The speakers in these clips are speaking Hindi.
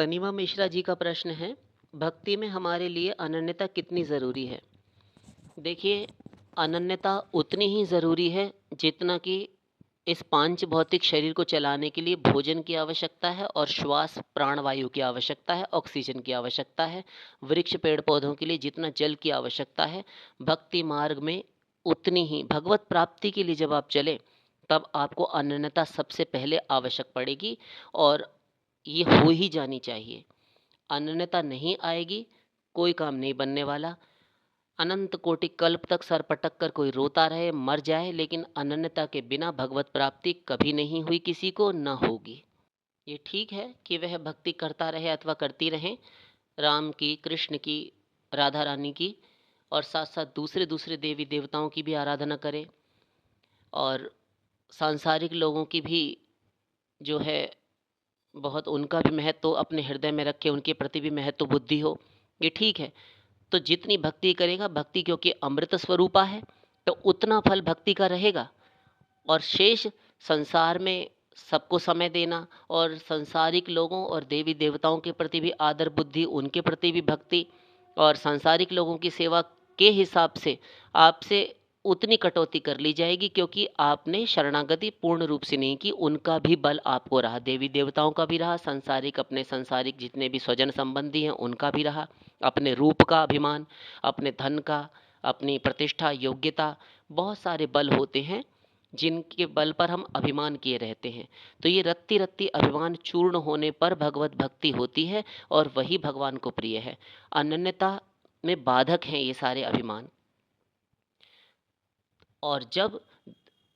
तनीमा मिश्रा जी का प्रश्न है, भक्ति में हमारे लिए अनन्यता कितनी ज़रूरी है? देखिए, अनन्यता उतनी ही ज़रूरी है जितना कि इस पांच भौतिक शरीर को चलाने के लिए भोजन की आवश्यकता है और श्वास प्राणवायु की आवश्यकता है, ऑक्सीजन की आवश्यकता है। वृक्ष पेड़ पौधों के लिए जितना जल की आवश्यकता है, भक्ति मार्ग में उतनी ही भगवत प्राप्ति के लिए जब आप चले, तब आपको अनन्यता सबसे पहले आवश्यक पड़ेगी और ये हो ही जानी चाहिए। अनन्यता नहीं आएगी, कोई काम नहीं बनने वाला। अनंत कोटि कल्प तक सर पटक कर कोई रोता रहे, मर जाए, लेकिन अनन्यता के बिना भगवत प्राप्ति कभी नहीं हुई, किसी को न होगी। ये ठीक है कि वह भक्ति करता रहे अथवा करती रहें, राम की, कृष्ण की, राधा रानी की, और साथ साथ दूसरे दूसरे देवी देवताओं की भी आराधना करे और सांसारिक लोगों की भी जो है बहुत उनका भी महत्व अपने हृदय में रखे, उनके प्रति भी महत्व बुद्धि हो, ये ठीक है। तो जितनी भक्ति करेगा, भक्ति क्योंकि अमृत स्वरूपा है, तो उतना फल भक्ति का रहेगा। और शेष संसार में सबको समय देना और सांसारिक लोगों और देवी देवताओं के प्रति भी आदर बुद्धि, उनके प्रति भी भक्ति और सांसारिक लोगों की सेवा के हिसाब से आपसे उतनी कटौती कर ली जाएगी, क्योंकि आपने शरणागति पूर्ण रूप से नहीं की। उनका भी बल आपको रहा, देवी देवताओं का भी रहा, सांसारिक अपने सांसारिक जितने भी स्वजन संबंधी हैं उनका भी रहा, अपने रूप का अभिमान, अपने धन का, अपनी प्रतिष्ठा, योग्यता, बहुत सारे बल होते हैं जिनके बल पर हम अभिमान किए रहते हैं। तो ये रत्ती रत्ती अभिमान चूर्ण होने पर भगवत भक्ति होती है और वही भगवान को प्रिय है। अनन्यता में बाधक हैं ये सारे अभिमान। और जब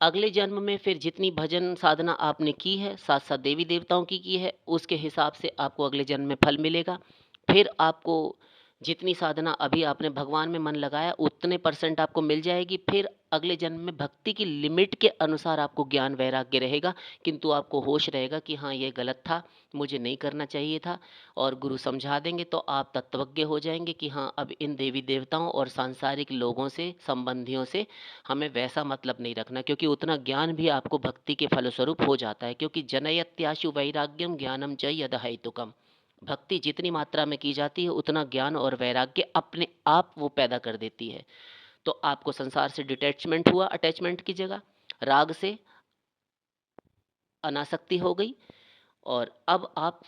अगले जन्म में फिर जितनी भजन साधना आपने की है, साथ साथ देवी देवताओं की है, उसके हिसाब से आपको अगले जन्म में फल मिलेगा। फिर आपको जितनी साधना अभी आपने भगवान में मन लगाया उतने परसेंट आपको मिल जाएगी। फिर अगले जन्म में भक्ति की लिमिट के अनुसार आपको ज्ञान वैराग्य रहेगा, किंतु आपको होश रहेगा कि हाँ ये गलत था, मुझे नहीं करना चाहिए था, और गुरु समझा देंगे तो आप तत्वज्ञ हो जाएंगे कि हाँ अब इन देवी देवताओं और सांसारिक लोगों से, संबंधियों से हमें वैसा मतलब नहीं रखना, क्योंकि उतना ज्ञान भी आपको भक्ति के फलस्वरूप हो जाता है। क्योंकि जनयत्याशु वैराग्यम ज्ञानम च यदहैतुकम, भक्ति जितनी मात्रा में की जाती है उतना ज्ञान और वैराग्य अपने आप वो पैदा कर देती है। तो आपको संसार से डिटैचमेंट हुआ, अटैचमेंट की जगह राग से अनासक्ति हो गई, और अब आप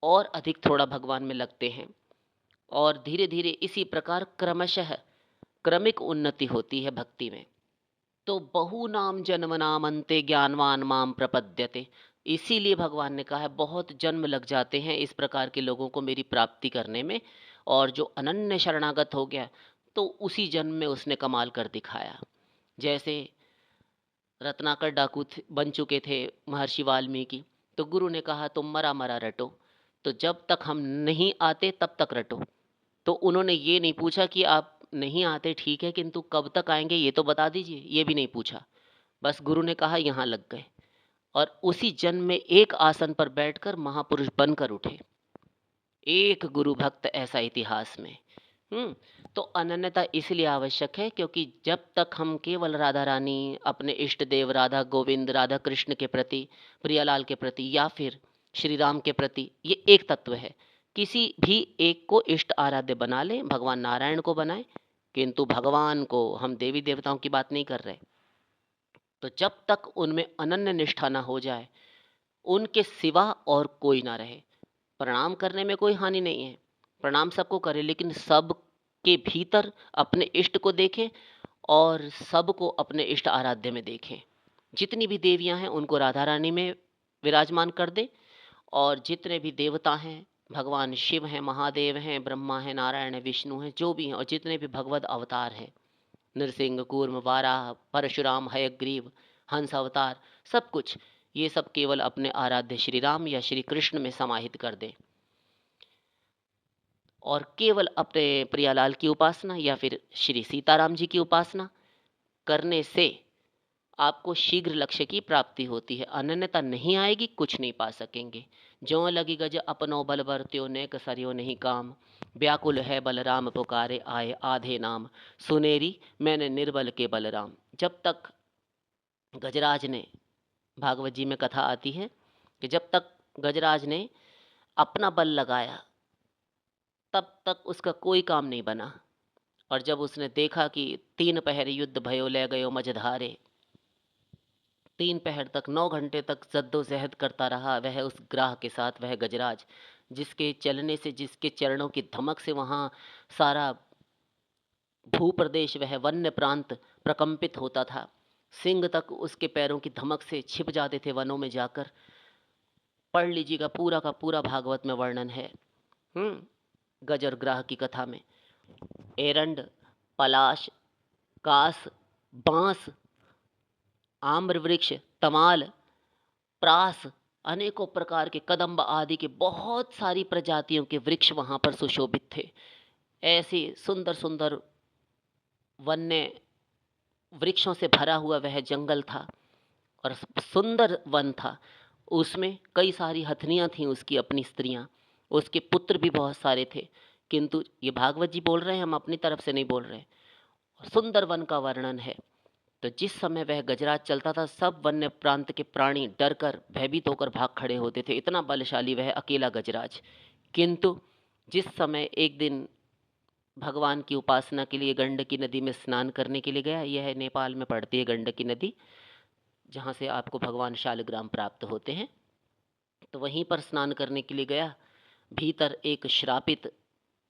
और अधिक थोड़ा भगवान में लगते हैं और धीरे धीरे इसी प्रकार क्रमशः क्रमिक उन्नति होती है भक्ति में। तो बहुनाम जन्मनाम अन्ते ज्ञानवान माम प्रपद्यते, इसीलिए भगवान ने कहा है बहुत जन्म लग जाते हैं इस प्रकार के लोगों को मेरी प्राप्ति करने में, और जो अनन्य शरणागत हो गया तो उसी जन्म में उसने कमाल कर दिखाया। जैसे रत्नाकर डाकू बन चुके थे महर्षि वाल्मीकि, तो गुरु ने कहा तुम मरा मरा रटो, तो जब तक हम नहीं आते तब तक रटो। तो उन्होंने ये नहीं पूछा कि आप नहीं आते ठीक है, किंतु कब तक आएंगे ये तो बता दीजिए, ये भी नहीं पूछा। बस गुरु ने कहा यहाँ लग गए, और उसी जन्म में एक आसन पर बैठकर महापुरुष बनकर उठे। एक गुरु भक्त ऐसा इतिहास में। तो अनन्यता इसलिए आवश्यक है क्योंकि जब तक हम केवल राधा रानी, अपने इष्ट देव राधा गोविंद, राधा कृष्ण के प्रति, प्रियालाल के प्रति, या फिर श्री राम के प्रति, ये एक तत्व है, किसी भी एक को इष्ट आराध्य बना ले, भगवान नारायण को बनाए, किंतु भगवान को, हम देवी देवताओं की बात नहीं कर रहे, तो जब तक उनमें अनन्य निष्ठा ना हो जाए, उनके सिवा और कोई ना रहे। प्रणाम करने में कोई हानि नहीं है, प्रणाम सबको करें, लेकिन सब के भीतर अपने इष्ट को देखें और सबको अपने इष्ट आराध्य में देखें। जितनी भी देवियां हैं उनको राधा रानी में विराजमान कर दे, और जितने भी देवता हैं, भगवान शिव हैं, महादेव हैं, ब्रह्मा हैं, नारायण हैं, विष्णु हैं, जो भी हैं, और जितने भी भगवत अवतार हैं, नृसिंह, कूर्म, वाराह, परशुराम, हयग्रीव, हंस अवतार, सब कुछ, ये सब केवल अपने आराध्य श्री राम या श्री कृष्ण में समाहित कर दे, और केवल अपने प्रियालाल की उपासना या फिर श्री सीताराम जी की उपासना करने से आपको शीघ्र लक्ष्य की प्राप्ति होती है। अनन्यता नहीं आएगी, कुछ नहीं पा सकेंगे। ज्यों लगी गज अपनो बल बरत्यो नेक सरियो नहीं काम, व्याकुल है बलराम पुकारे आए आधे नाम, सुनेरी मैंने निर्बल के बलराम। जब तक गजराज ने, भागवत जी में कथा आती है कि जब तक गजराज ने अपना बल लगाया, तब तक उसका कोई काम नहीं बना। और जब उसने देखा कि 3 पहर युद्ध भयो ले गयो मझधारे, 3 पहर तक 9 घंटे तक जद्दोजहद करता रहा वह उस ग्राह के साथ, वह गजराज, जिसके चलने से, जिसके चरणों की धमक से वहाँ सारा भूप्रदेश, वह वन्य प्रांत प्रकंपित होता था। सिंह तक उसके पैरों की धमक से छिप जाते थे वनों में जाकर। पढ़ लीजिएगा, पूरा का पूरा भागवत में वर्णन है। गज और ग्राह की कथा में एरंड, पलाश, कास, बांस, आम्र वृक्ष, तमाल, प्रास, अनेकों प्रकार के कदम्ब आदि के बहुत सारी प्रजातियों के वृक्ष वहां पर सुशोभित थे। ऐसे सुंदर सुंदर वन्य वृक्षों से भरा हुआ वह जंगल था और सुंदर वन था। उसमें कई सारी हथनियां थीं, उसकी अपनी स्त्रियां, उसके पुत्र भी बहुत सारे थे। किंतु ये भागवत जी बोल रहे हैं, हम अपनी तरफ से नहीं बोल रहे। सुंदर वन का वर्णन है। तो जिस समय वह गजराज चलता था, सब वन्य प्रांत के प्राणी डर कर, भयभीत होकर भाग खड़े होते थे। इतना बलशाली वह अकेला गजराज। किंतु जिस समय एक दिन भगवान की उपासना के लिए गंडकी नदी में स्नान करने के लिए गया, यह नेपाल में पड़ती है गंडकी नदी, जहाँ से आपको भगवान शालिग्राम प्राप्त होते हैं। तो वहीं पर स्नान करने के लिए गया। भीतर एक श्रापित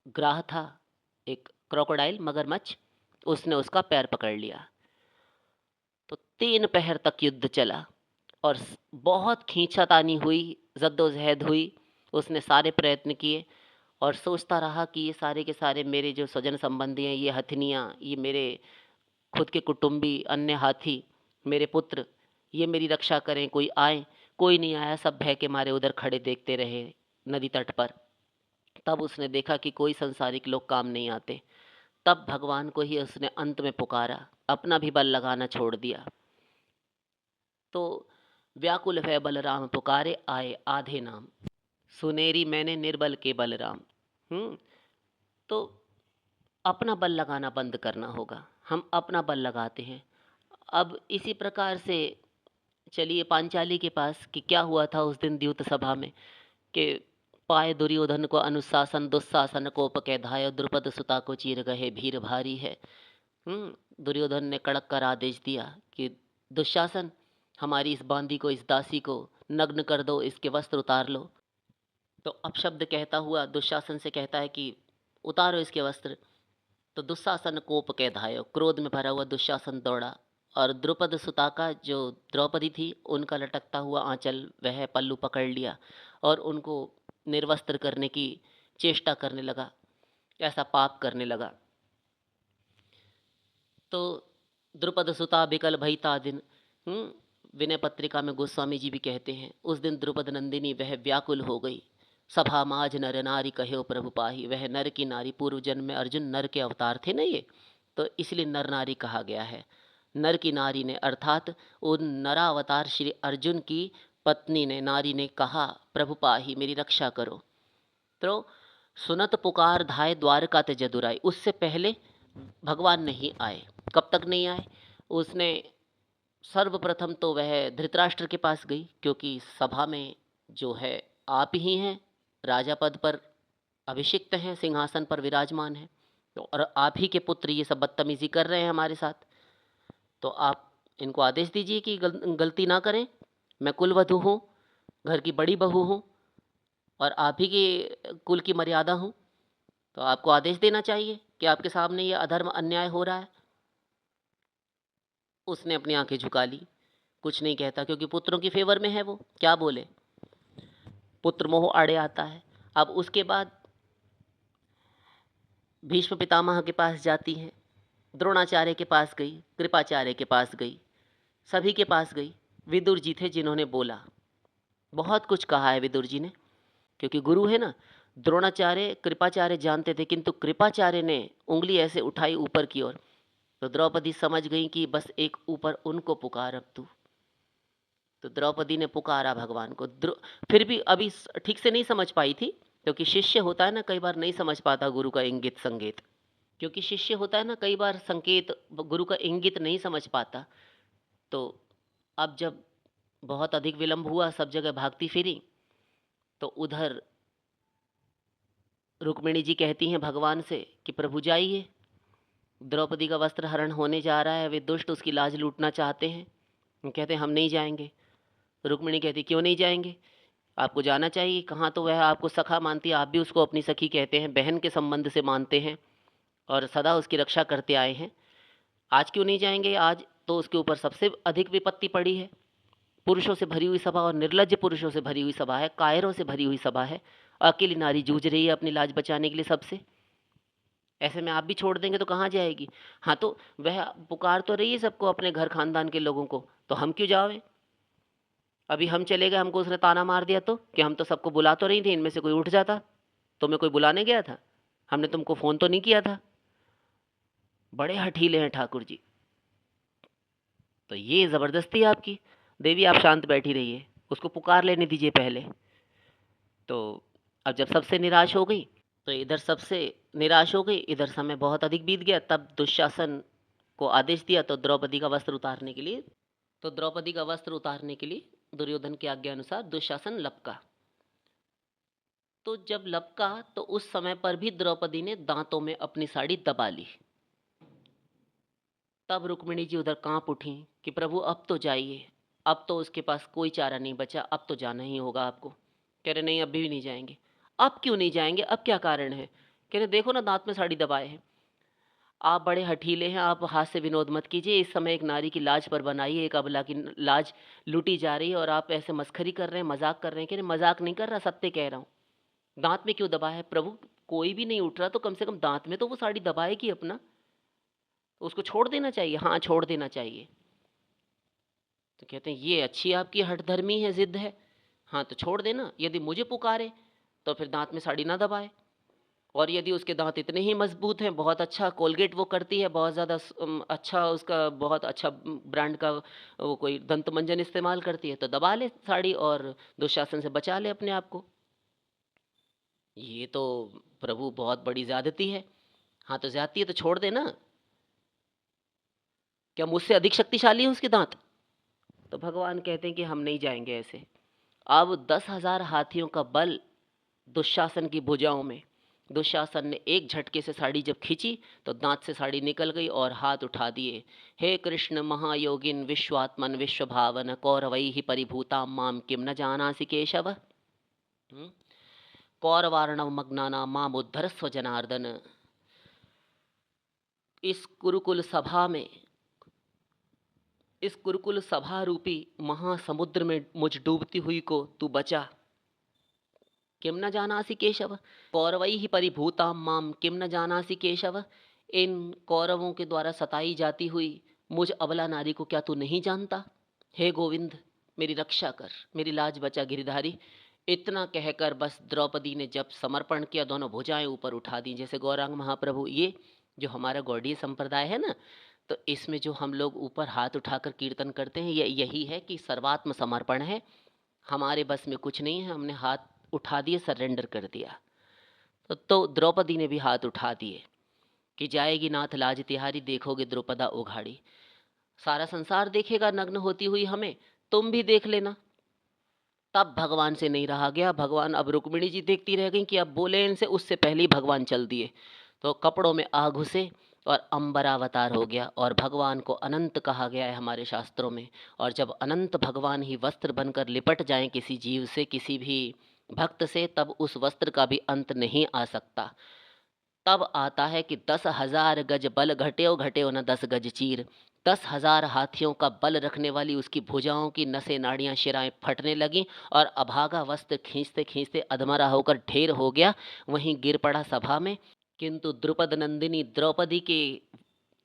ग्राह था, एक क्रोकोडाइल, मगरमच्छ। उसने उसका पैर पकड़ लिया। तो 3 पहर तक युद्ध चला और बहुत खींचातानी हुई, जद्दोजहद हुई। उसने सारे प्रयत्न किए और सोचता रहा कि ये सारे के सारे मेरे जो स्वजन संबंधी हैं, ये हथनियाँ, ये मेरे खुद के कुटुंबी, अन्य हाथी, मेरे पुत्र, ये मेरी रक्षा करें, कोई आए। कोई नहीं आया, सब भय के मारे उधर खड़े देखते रहे नदी तट पर। तब उसने देखा कि कोई संसारिक लोग काम नहीं आते। तब भगवान को ही उसने अंत में पुकारा, अपना भी बल लगाना छोड़ दिया। तो व्याकुल भय बलराम पुकारे, आए आधे नाम, सुनेरी मैंने निर्बल के बलराम। तो अपना बल लगाना बंद करना होगा। हम अपना बल लगाते हैं। अब इसी प्रकार से चलिए पांचाली के पास कि क्या हुआ था उस दिन द्यूत सभा में, कि पाए दुर्योधन को अनुशासन, दुस्शासन को पकै धाय, द्रुपद सुता को चीर गहे भीर भारी है। दुर्योधन ने कड़क कर आदेश दिया कि दुशासन, हमारी इस बांदी को, इस दासी को नग्न कर दो, इसके वस्त्र उतार लो। तो अपशब्द कहता हुआ दुशासन से कहता है कि उतारो इसके वस्त्र। तो दुशासन कोप के धायो, क्रोध में भरा हुआ दुशासन दौड़ा और द्रुपद सुता का, जो द्रौपदी थी, उनका लटकता हुआ आंचल, वह पल्लू पकड़ लिया और उनको निर्वस्त्र करने की चेष्टा करने लगा, ऐसा पाप करने लगा। तो द्रुपद सुता बिकल भई ता दिन, विनय पत्रिका में गोस्वामी जी भी कहते हैं, उस दिन द्रुपद नंदिनी वह व्याकुल हो गई। सभा माज नर नारी कहो प्रभु पाही, वह नर की नारी, पूर्व जन्म में अर्जुन नर के अवतार थे ना ये, तो इसलिए नर नारी कहा गया है। नर की नारी ने, अर्थात उन नरावतार श्री अर्जुन की पत्नी ने, नारी ने कहा, प्रभु पाही, मेरी रक्षा करो। तो सुनत पुकार धाय द्वारका ते जदुराई, उससे पहले भगवान नहीं आए। कब तक नहीं आए? उसने सर्वप्रथम तो वह धृतराष्ट्र के पास गई, क्योंकि सभा में जो है आप ही हैं, राजा पद पर अभिषिक्त हैं, सिंहासन पर विराजमान हैं, तो और आप ही के पुत्र ये सब बदतमीजी कर रहे हैं हमारे साथ, तो आप इनको आदेश दीजिए कि गलती ना करें। मैं कुलवधू हूँ, घर की बड़ी बहू हूँ और आप ही के कुल की मर्यादा हूँ, तो आपको आदेश देना चाहिए कि आपके सामने ये अधर्म, अन्याय हो रहा है। उसने अपनी आंखें झुका ली, कुछ नहीं कहता, क्योंकि पुत्रों की फेवर में है वो, क्या बोले, पुत्र मोह आड़े आता है। अब उसके बाद भीष्म पितामह के पास जाती हैं, द्रोणाचार्य के पास गई, कृपाचार्य के पास गई, सभी के पास गई। विदुर जी थे जिन्होंने बोला, बहुत कुछ कहा है विदुर जी ने, क्योंकि गुरु है ना। द्रोणाचार्य, कृपाचार्य जानते थे, किंतु कृपाचार्य ने उंगली ऐसे उठाई ऊपर की ओर, तो द्रौपदी समझ गई कि बस एक ऊपर उनको पुकार अब तू। तो द्रौपदी ने पुकारा भगवान को। फिर भी अभी ठीक से नहीं समझ पाई थी, क्योंकि शिष्य होता है ना, कई बार नहीं समझ पाता गुरु का इंगित संकेत, क्योंकि शिष्य होता है ना, कई बार संकेत, गुरु का इंगित नहीं समझ पाता। तो अब जब बहुत अधिक विलंब हुआ, सब जगह भागती फिरी, तो उधर रुक्मिणी जी कहती हैं भगवान से कि प्रभु जाइए, द्रौपदी का वस्त्र हरण होने जा रहा है, वे दुष्ट उसकी लाज लूटना चाहते हैं। वो कहते हैं हम नहीं जाएंगे। रुक्मिणी कहती क्यों नहीं जाएंगे, आपको जाना चाहिए। कहाँ तो वह आपको सखा मानती है, आप भी उसको अपनी सखी कहते हैं, बहन के संबंध से मानते हैं और सदा उसकी रक्षा करते आए हैं। आज क्यों नहीं जाएंगे? आज तो उसके ऊपर सबसे अधिक विपत्ति पड़ी है। पुरुषों से भरी हुई सभा और निर्लज्ज पुरुषों से भरी हुई सभा है, कायरों से भरी हुई सभा है। अकेली नारी जूझ रही है अपनी लाज बचाने के लिए सबसे। ऐसे में आप भी छोड़ देंगे तो कहाँ जाएगी? हाँ, तो वह पुकार तो रही है सबको, अपने घर खानदान के लोगों को, तो हम क्यों जावें? अभी हम चले गए, हमको उसने ताना मार दिया तो कि हम तो सबको बुला तो रही थी, इनमें से कोई उठ जाता। तुम्हें कोई बुलाने गया था? हमने तुमको फोन तो नहीं किया था। बड़े हठीले हैं ठाकुर जी। तो ये जबरदस्ती आपकी। देवी आप शांत बैठी रहिए, उसको पुकार लेने दीजिए पहले। तो अब जब सबसे निराश हो गई, तो इधर सबसे निराश हो गई, इधर समय बहुत अधिक बीत गया। तब दुशासन को आदेश दिया तो द्रौपदी का वस्त्र उतारने के लिए दुर्योधन की आज्ञा अनुसार दुशासन लपका। तो जब लपका तो उस समय पर भी द्रौपदी ने दांतों में अपनी साड़ी दबा ली। तब रुक्मिणी जी उधर कांप उठी कि प्रभु अब तो जाइए, अब तो उसके पास कोई चारा नहीं बचा, अब तो जाना ही होगा आपको। कह रहे नहीं, अभी भी नहीं जाएंगे। अब क्यों नहीं जाएंगे, अब क्या कारण है? कह रहे देखो ना, दांत में साड़ी दबाए हैं। आप बड़े हठीले हैं, आप हाथ से विनोद मत कीजिए। इस समय एक नारी की लाज पर बनाइए, एक अबला की लाज लूटी जा रही है और आप ऐसे मस्खरी कर रहे हैं, मजाक कर रहे हैं। कह रहे मजाक नहीं कर रहा, सत्य कह रहा हूँ। दांत में क्यों दबाया है प्रभु? कोई भी नहीं उठ रहा तो कम से कम दांत में तो वो साड़ी दबाएगी अपना, तो उसको छोड़ देना चाहिए। हाँ, छोड़ देना चाहिए। तो कहते हैं ये अच्छी आपकी हठधर्मी है, जिद है। हाँ, तो छोड़ देना। यदि मुझे पुकारे तो फिर दांत में साड़ी ना दबाए। और यदि उसके दांत इतने ही मजबूत हैं, बहुत अच्छा कोलगेट वो करती है, बहुत ज़्यादा अच्छा, उसका बहुत अच्छा ब्रांड का वो कोई दंत मंजन इस्तेमाल करती है, तो दबा ले साड़ी और दुशासन से बचा ले अपने आप को। ये तो प्रभु बहुत बड़ी ज्यादती है। हाँ, तो ज्यादती है तो छोड़ दे ना। क्या मुझसे अधिक शक्तिशाली है उसके दांत? तो भगवान कहते हैं कि हम नहीं जाएंगे ऐसे। अब 10,000 हाथियों का बल दुशासन की भुजाओं में। दुशासन ने एक झटके से साड़ी जब खींची तो दांत से साड़ी निकल गई और हाथ उठा दिए। हे कृष्ण महायोगिन विश्वात्मन विश्वभावन कौरवैः परिभूता माम किम न जानासि केशव। कौरवार्णव मग्नाना माम उद्धरस्व जनार्दन। इस कुरुकुल सभा रूपी महासमुद्र में मुझ डूबती हुई को तू बचा। किम न जानासि केशव, कौरवैः परिभूता माम किम न जानासि केशव। इन कौरवों के द्वारा सताई जाती हुई मुझ अबला नारी को क्या तू नहीं जानता? हे गोविंद, मेरी रक्षा कर, मेरी लाज बचा गिरधारी। इतना कहकर बस द्रौपदी ने जब समर्पण किया, दोनों भुजाएं ऊपर उठा दी। जैसे गौरांग महाप्रभु, ये जो हमारा गौड़ीय संप्रदाय है ना, तो इसमें जो हम लोग ऊपर हाथ उठाकर कीर्तन करते हैं, ये यही है कि सर्वात्म समर्पण है। हमारे बस में कुछ नहीं है, हमने हाथ उठा दिए, सरेंडर कर दिया। तो द्रौपदी ने भी हाथ उठा दिए कि जाएगी नाथ लाज तिहारी, देखोगे द्रौपदा उघाड़ी। सारा संसार देखेगा नग्न होती हुई हमें, तुम भी देख लेना। तब भगवान से नहीं रहा गया। भगवान, अब रुक्मिणी जी देखती रह गई कि अब बोले इनसे, उससे पहले ही भगवान चल दिए। तो कपड़ों में आ घुसे और अंबरावतार हो गया। और भगवान को अनंत कहा गया है हमारे शास्त्रों में। और जब अनंत भगवान ही वस्त्र बनकर लिपट जाएं किसी जीव से, किसी भी भक्त से, तब उस वस्त्र का भी अंत नहीं आ सकता। तब आता है कि 10,000 गज बल घट्यो घट्यो न 10 गज चीर। 10,000 हाथियों का बल रखने वाली उसकी भुजाओं की नसें नाड़ियां शिराएं फटने लगी और अभागा वस्त्र खींचते खींचते अधमरा होकर ढेर हो गया, वहीं गिर पड़ा सभा में। किंतु द्रुपद नंदिनी द्रौपदी के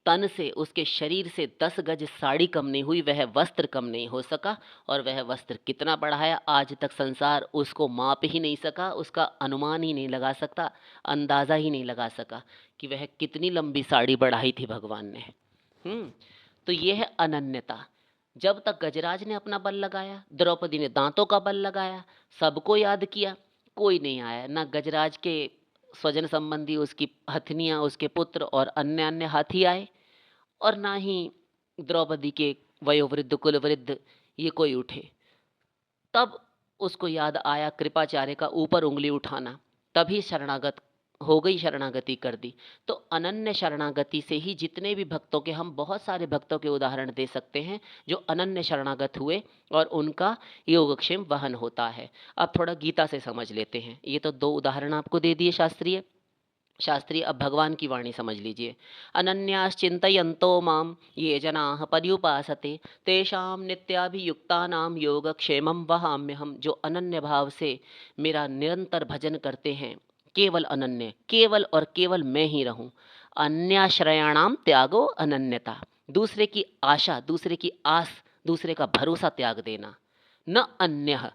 तन से, उसके शरीर से 10 गज साड़ी कम नहीं हुई, वह वस्त्र कम नहीं हो सका। और वह वस्त्र कितना बड़ा है, आज तक संसार उसको माप ही नहीं सका, उसका अनुमान ही नहीं लगा सकता, अंदाज़ा ही नहीं लगा सका कि वह कितनी लंबी साड़ी बढ़ाई थी भगवान ने। तो ये है अनन्यता। जब तक गजराज ने अपना बल लगाया, द्रौपदी ने दांतों का बल लगाया, सबको याद किया, कोई नहीं आया। ना गजराज के स्वजन संबंधी, उसकी हथनियाँ, उसके पुत्र और अन्य अन्य हाथी आए, और ना ही द्रौपदी के वयोवृद्ध कुलवृद्ध ये कोई उठे। तब उसको याद आया कृपाचार्य का ऊपर उंगली उठाना। तभी शरणागत हो गई, शरणागति कर दी। तो अनन्य शरणागति से ही जितने भी भक्तों के, हम बहुत सारे भक्तों के उदाहरण दे सकते हैं जो अनन्य शरणागत हुए और उनका योगक्षेम वहन होता है। अब थोड़ा गीता से समझ लेते हैं। ये तो दो उदाहरण आपको दे दिए शास्त्रीय शास्त्रीय। अब भगवान की वाणी समझ लीजिए। अनन्याश्चिन्तयन्तो माम ये जनाः पर्युपासते तेषां नित्याभियुक्तानां योगक्षेमं वहाम्यहम्। जो अनन्य भाव से मेरा निरंतर भजन करते हैं, केवल अनन्य, केवल और केवल मैं ही रहूं। अन्याश्रयाणाम त्यागो अनन्यता। दूसरे की आशा, दूसरे की आस, दूसरे का भरोसा त्याग देना। न अन्य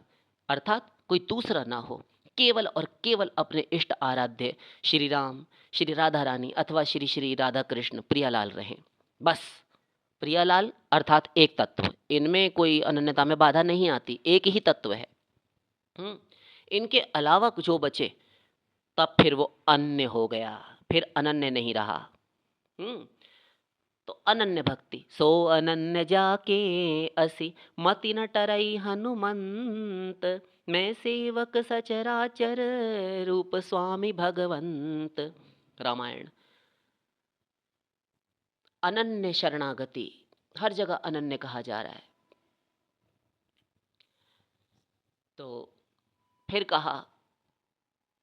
अर्थात कोई दूसरा ना हो, केवल और केवल अपने इष्ट आराध्य श्री राम, श्री राधा रानी अथवा श्री श्री राधा कृष्ण प्रियालाल रहें। बस प्रियालाल अर्थात एक तत्व, इनमें कोई अनन्यता में बाधा नहीं आती, एक ही तत्व है। इनके अलावा जो बचे तब फिर वो अन्य हो गया, फिर अनन्य नहीं रहा। तो अनन्य भक्ति। सो अनन्य जाके असी मति न टरई हनुमंत, मैं सेवक सचराचर रूप स्वामी भगवंत। रामायण। अनन्य शरणागति, हर जगह अनन्य कहा जा रहा है। तो फिर कहा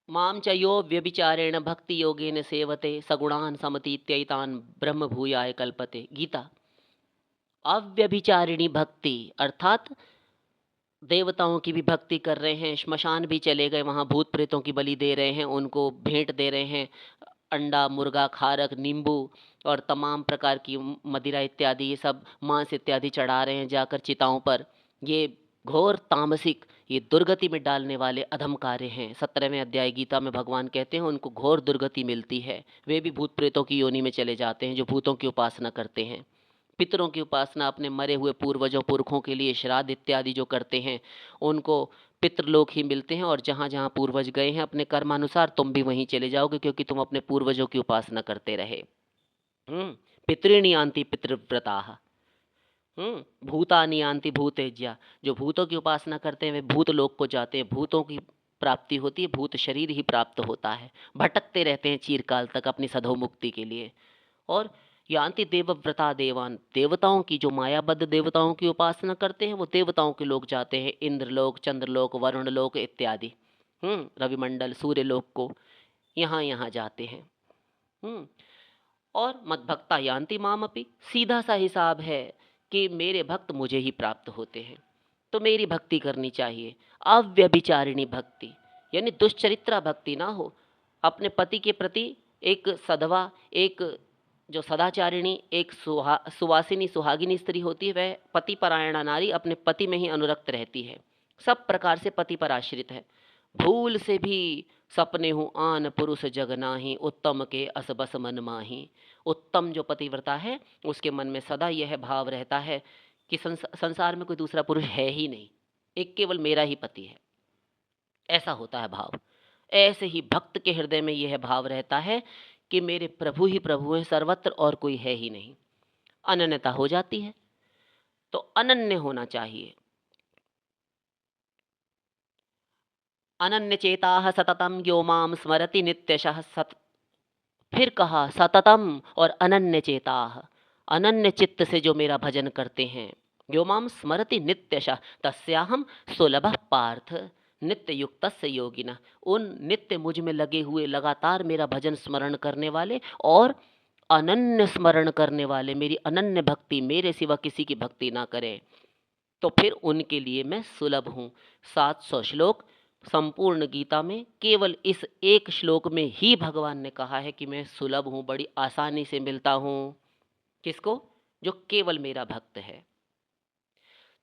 माम च यो व्यभिचारेण भक्ति योगेन सेवते सगुणान समतीत्यैतान ब्रह्म भूयाय कल्पते। गीता। अव्यभिचारिणी भक्ति अर्थात देवताओं की भी भक्ति कर रहे हैं, श्मशान भी चले गए, वहाँ भूत प्रेतों की बलि दे रहे हैं, उनको भेंट दे रहे हैं, अंडा, मुर्गा, खारक, नींबू और तमाम प्रकार की मदिरा इत्यादि, ये सब मांस इत्यादि चढ़ा रहे हैं जाकर चिताओं पर। ये घोर तामसिक, ये दुर्गति में डालने वाले अधम कार्य हैं। 17वें अध्याय गीता में भगवान कहते हैं उनको घोर दुर्गति मिलती है। वे भी भूत प्रेतों की योनि में चले जाते हैं जो भूतों की उपासना करते हैं। पितरों की उपासना, अपने मरे हुए पूर्वजों पुरखों के लिए श्राद्ध इत्यादि जो करते हैं उनको पितृलोक ही मिलते हैं। और जहाँ जहाँ पूर्वज गए हैं अपने कर्मानुसार तुम भी वहीं चले जाओगे, क्योंकि तुम अपने पूर्वजों की उपासना करते रहे। पितृणी यान्ति पितृव्रताः, भूतानि यान्ति भूतेज्या। जो भूतों की उपासना करते हैं वे भूत लोक को जाते हैं, भूतों की प्राप्ति होती है, भूत शरीर ही प्राप्त होता है, भटकते रहते हैं चीरकाल तक अपनी सधो मुक्ति के लिए। और यान्ति देवव्रता देवान, देवताओं की, जो मायाबद्ध देवताओं की उपासना करते हैं वो देवताओं के लोग जाते हैं, इंद्रलोक, चंद्रलोक, वरुण लोक इत्यादि, रविमंडल, सूर्यलोक को, यहाँ यहाँ जाते हैं। और मद्भक्ता यान्ति मामपि, सीधा सा हिसाब है कि मेरे भक्त मुझे ही प्राप्त होते हैं, तो मेरी भक्ति करनी चाहिए। अव्यभिचारिणी भक्ति यानी दुष्चरित्रा भक्ति ना हो, अपने पति के प्रति एक सधवा, एक जो सदाचारिणी, एक सुवासिनी सुहागिनी स्त्री होती है, वह पति परायणा नारी अपने पति में ही अनुरक्त रहती है, सब प्रकार से पति पर आश्रित है। भूल से भी सपने हूँ आन पुरुष जग नाही, उत्तम के अस बस मन माही। उत्तम जो पतिव्रता है उसके मन में सदा यह भाव रहता है कि संसार में कोई दूसरा पुरुष है ही नहीं, एक केवल मेरा ही पति है, ऐसा होता है भाव। ऐसे ही भक्त के हृदय में यह भाव रहता है कि मेरे प्रभु ही प्रभु हैं, सर्वत्र और कोई है ही नहीं। अनन्यता हो जाती है। तो अनन्य होना चाहिए। अनन्य चेताः सततम यो माम स्मरति नित्यशः। फिर कहा सततम और अनन्य चेताः, अनन्य चित्त से जो मेरा भजन करते हैं, यो माम स्मरति नित्यशः तस्याहम सुलभः पार्थ नित्य युक्तस्य योगिनः। उन नित्य मुझ में लगे हुए, लगातार मेरा भजन स्मरण करने वाले और अनन्य स्मरण करने वाले, मेरी अनन्य भक्ति, मेरे सिवा किसी की भक्ति ना करें, तो फिर उनके लिए मैं सुलभ हूँ। 700 श्लोक संपूर्ण गीता में केवल इस एक श्लोक में ही भगवान ने कहा है कि मैं सुलभ हूँ, बड़ी आसानी से मिलता हूँ। किसको? जो केवल मेरा भक्त है।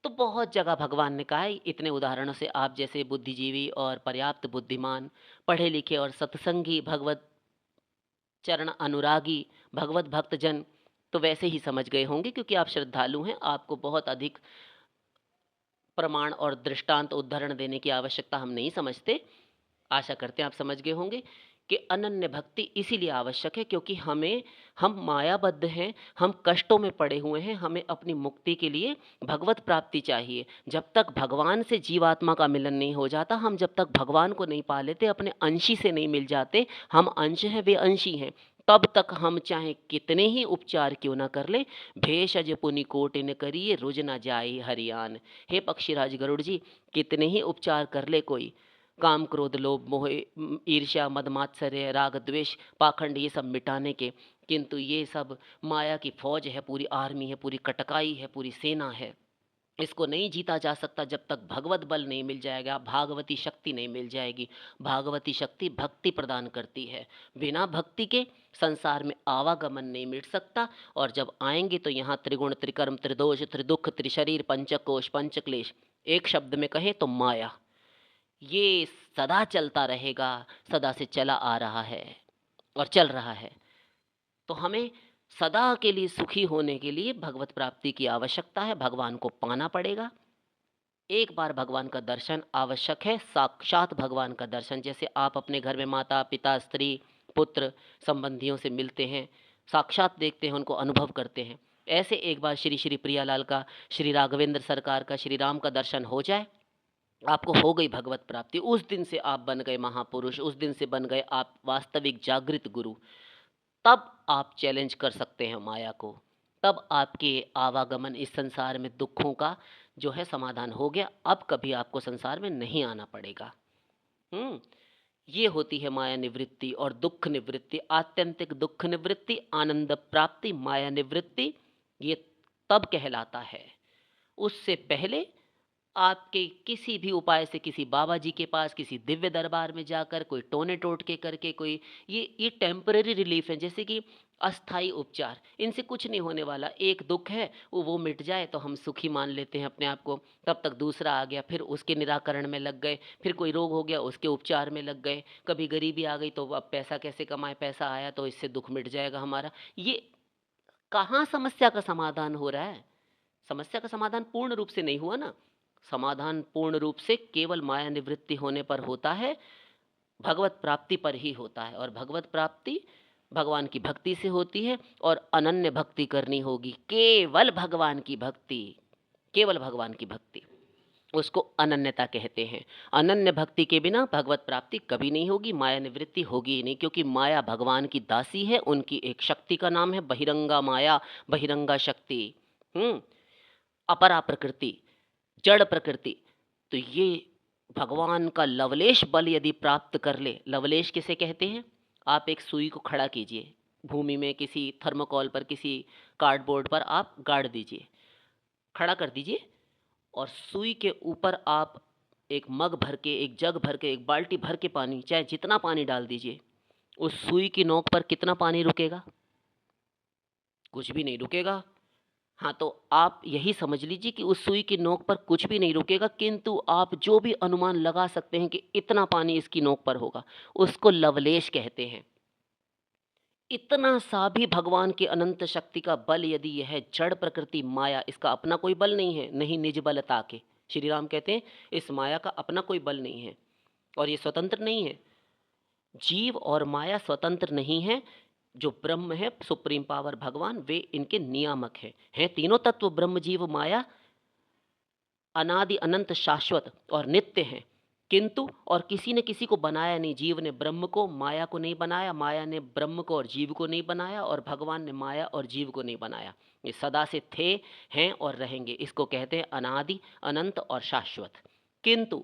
तो बहुत जगह भगवान ने कहा है, इतने उदाहरणों से आप जैसे बुद्धिजीवी और पर्याप्त बुद्धिमान, पढ़े लिखे और सत्संगी, भगवत चरण अनुरागी, भगवत भक्तजन तो वैसे ही समझ गए होंगे, क्योंकि आप श्रद्धालु हैं, आपको बहुत अधिक प्रमाण और दृष्टांत उदाहरण देने की आवश्यकता हम नहीं समझते। आशा करते हैं आप समझ गए होंगे कि अनन्य भक्ति इसीलिए आवश्यक है क्योंकि हम मायाबद्ध हैं, हम कष्टों में पड़े हुए हैं, हमें अपनी मुक्ति के लिए भगवत प्राप्ति चाहिए। जब तक भगवान से जीवात्मा का मिलन नहीं हो जाता, हम जब तक भगवान को नहीं पा लेते, अपने अंशी से नहीं मिल जाते, हम अंश हैं, वे अंशी हैं, तब तक हम चाहे कितने ही उपचार क्यों ना कर ले, भेषज पुनि कोटिन करिए रुज न जाए हरियान। हे पक्षीराज गरुड़ जी, कितने ही उपचार कर ले कोई, काम क्रोध लोभ मोह ईर्ष्या मद मात्सर्य राग द्वेष पाखंड ये सब मिटाने के, किंतु ये सब माया की फौज है, पूरी आर्मी है, पूरी कटकाई है, पूरी सेना है। इसको नहीं जीता जा सकता जब तक भगवत बल नहीं मिल जाएगा, भागवती शक्ति नहीं मिल जाएगी। भागवती शक्ति भक्ति प्रदान करती है, बिना भक्ति के संसार में आवागमन नहीं मिट सकता। और जब आएंगे तो यहाँ त्रिगुण त्रिकर्म त्रिदोष त्रिदुख त्रिशरीर पंचकोश पंचक्लेश, एक शब्द में कहें तो माया, ये सदा चलता रहेगा, सदा से चला आ रहा है और चल रहा है। तो हमें सदा के लिए सुखी होने के लिए भगवत प्राप्ति की आवश्यकता है, भगवान को पाना पड़ेगा। एक बार भगवान का दर्शन आवश्यक है, साक्षात भगवान का दर्शन। जैसे आप अपने घर में माता पिता स्त्री पुत्र संबंधियों से मिलते हैं, साक्षात देखते हैं, उनको अनुभव करते हैं, ऐसे एक बार श्री श्री प्रियालाल का, श्री राघवेंद्र सरकार का, श्री राम का दर्शन हो जाए, आपको हो गई भगवत प्राप्ति। उस दिन से आप बन गए महापुरुष, उस दिन से बन गए आप वास्तविक जागृत गुरु। तब आप चैलेंज कर सकते हैं माया को, तब आपके आवागमन इस संसार में दुखों का जो है समाधान हो गया, अब कभी आपको संसार में नहीं आना पड़ेगा। ये होती है माया निवृत्ति और दुख निवृत्ति, आत्यंतिक दुख निवृत्ति, आनंद प्राप्ति, माया निवृत्ति, ये तब कहलाता है। उससे पहले आपके किसी भी उपाय से, किसी बाबा जी के पास, किसी दिव्य दरबार में जाकर, कोई टोने टोटके करके, कोई ये टेम्पररी रिलीफ है, जैसे कि अस्थाई उपचार, इनसे कुछ नहीं होने वाला। एक दुख है वो मिट जाए तो हम सुखी मान लेते हैं अपने आप को, तब तक दूसरा आ गया, फिर उसके निराकरण में लग गए, फिर कोई रोग हो गया उसके उपचार में लग गए, कभी गरीबी आ गई तो अब पैसा कैसे कमाए, पैसा आया तो इससे दुख मिट जाएगा हमारा। ये कहाँ समस्या का समाधान हो रहा है? समस्या का समाधान पूर्ण रूप से नहीं हुआ ना। समाधान पूर्ण रूप से केवल माया निवृत्ति होने पर होता है, भगवत प्राप्ति पर ही होता है। और भगवत प्राप्ति भगवान की भक्ति से होती है, और अनन्य भक्ति करनी होगी, केवल भगवान की भक्ति, केवल भगवान की भक्ति, उसको अनन्यता कहते हैं। अनन्य भक्ति के बिना भगवत प्राप्ति कभी नहीं होगी, माया निवृत्ति होगी ही नहीं, क्योंकि माया भगवान की दासी है, उनकी एक शक्ति का नाम है बहिरंगा माया, बहिरंगा शक्ति, अपरा प्रकृति, जड़ प्रकृति। तो ये भगवान का लवलेश बल यदि प्राप्त कर ले, लवलेश किसे कहते हैं? आप एक सुई को खड़ा कीजिए भूमि में, किसी थर्मोकॉल पर, किसी कार्डबोर्ड पर आप गाड़ दीजिए, खड़ा कर दीजिए, और सुई के ऊपर आप एक मग भर के, एक जग भर के, एक बाल्टी भर के पानी, चाहे जितना पानी डाल दीजिए, उस सुई की नोक पर कितना पानी रुकेगा? कुछ भी नहीं रुकेगा। हाँ, तो आप यही समझ लीजिए कि उस सुई की नोक पर कुछ भी नहीं रुकेगा, किंतु आप जो भी अनुमान लगा सकते हैं कि इतना पानी इसकी नोक पर होगा, उसको लवलेश कहते हैं। इतना सा भी भगवान की अनंत शक्ति का बल यदि यह है, जड़ प्रकृति माया, इसका अपना कोई बल नहीं है, नहीं निज बल ताके। श्री राम कहते हैं इस माया का अपना कोई बल नहीं है, और ये स्वतंत्र नहीं है। जीव और माया स्वतंत्र नहीं है, जो ब्रह्म है, सुप्रीम पावर भगवान, वे इनके नियामक हैं तीनों तत्व, ब्रह्म जीव माया अनादि अनंत शाश्वत और नित्य हैं, किंतु और किसी ने किसी को बनाया नहीं। जीव ने ब्रह्म को, माया को नहीं बनाया, माया ने ब्रह्म को और जीव को नहीं बनाया, और भगवान ने माया और जीव को नहीं बनाया। ये सदा से थे, हैं और रहेंगे। इसको कहते हैं अनादि अनंत और शाश्वत। किंतु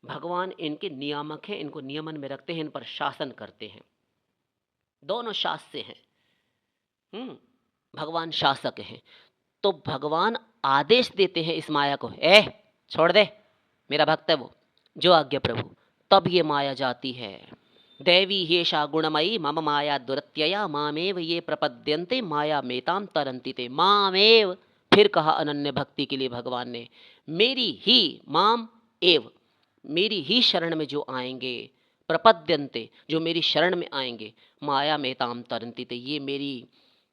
भगवान इनके नियामक हैं, इनको नियमन में रखते हैं, इन पर शासन करते हैं। दोनों शास्य हैं। भगवान शासक हैं, तो भगवान आदेश देते हैं इस माया को, छोड़ दे, मेरा भक्त है वो, जो आज्ञा प्रभु। तब ये माया जाती है। दैवी हेषा गुणमयी मम माया दुरत्यया मामेव ये प्रपद्यन्ते माया मेताम तरन्ति ते। मामेव, फिर कहा अनन्य भक्ति के लिए भगवान ने, मेरी ही, माम एव, मेरी ही शरण में जो आएंगे, प्रपद्यन्ते, जो मेरी शरण में आएंगे, माया मेताम तरन्ति ते, ये मेरी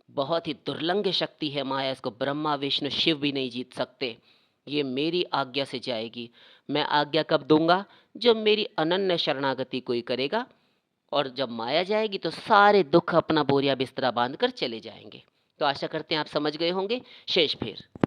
बहुत ही दुर्लंघ शक्ति है माया, इसको ब्रह्मा विष्णु शिव भी नहीं जीत सकते, ये मेरी आज्ञा से जाएगी। मैं आज्ञा कब दूंगा? जब मेरी अनन्य शरणागति कोई करेगा, और जब माया जाएगी तो सारे दुख अपना बोरिया बिस्तरा बांध कर चले जाएंगे। तो आशा करते हैं आप समझ गए होंगे। शेष फिर।